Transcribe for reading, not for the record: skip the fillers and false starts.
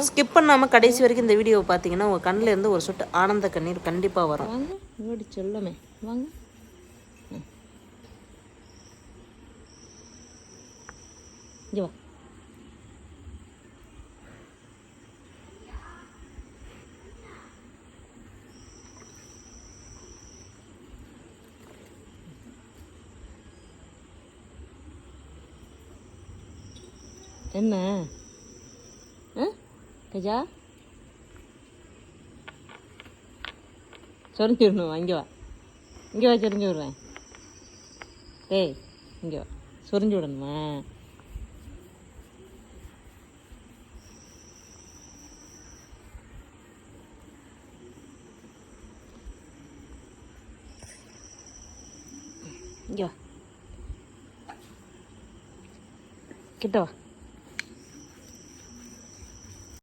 Skip பண்ணாமல் கடைசி வரைக்கும் இந்த வீடியோவை பார்த்தீங்கன்னா உங்கள் கண்ணில் இருந்து ஒரு சொட்டு ஆனந்த கண்ணீர் கண்டிப்பாக வரும். வாங்க ஓடி சொல்லமே வாங்க. இங்கே வா. என்ன கஜா சொரிஞ்சு விடணும். இங்கே வா, இங்கே வா, சொரிஞ்சு விடுறேன். டேய் இங்கே வா, சொரிஞ்சு விடணுமா? இங்கே வா, கிட்ட வா.